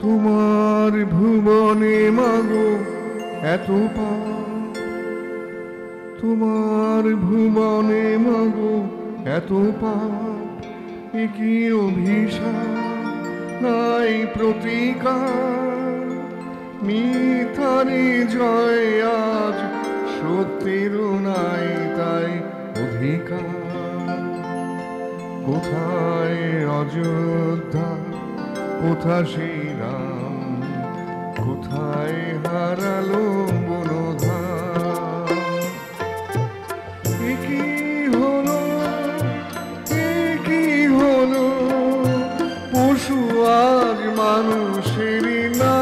তোমার ভুবনে মাগো এত পাপ, তোমার ভুবনে মাগো এত পাপ, এ কি অভিশাপ নাই প্রতিকার। মিথ্যারি জয় আজ, সত্যের নাই তাই অধিকার। কোথায় অযোধ্যা, কোথা সেই রাম, কোথায় হারালো বনধাম। এ কি হলো, এ কি হলো, পশু আজ মানুষেরই না।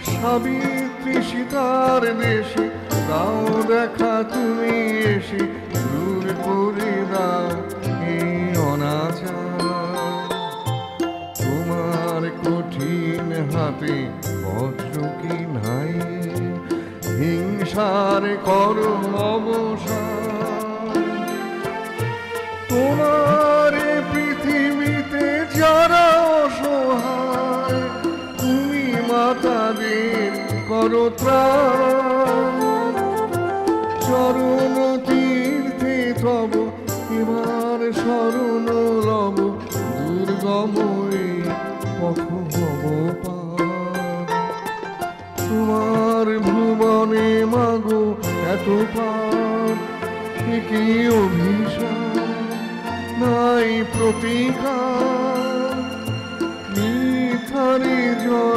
সাবিত্রী সীতার দেশে দাও দেখা তুমি এসে, দূর করে দাও এই অনাচার। তোমার কঠিন হাতে বজ্র কি নাই, হিংসার করো অবসান। তোমার পৃথিবীতে যারা অসহায়, তুমি মাতাদের করো ত্রাণ। চরণ তীর্থে তব এবার শরণ লব, দুর্গম এই পথ হব পার। তোমার ভুবনে মাগো এত পাপ, এ কি অভিশাপ নাই প্রতিকার। মিথ্যারি জয়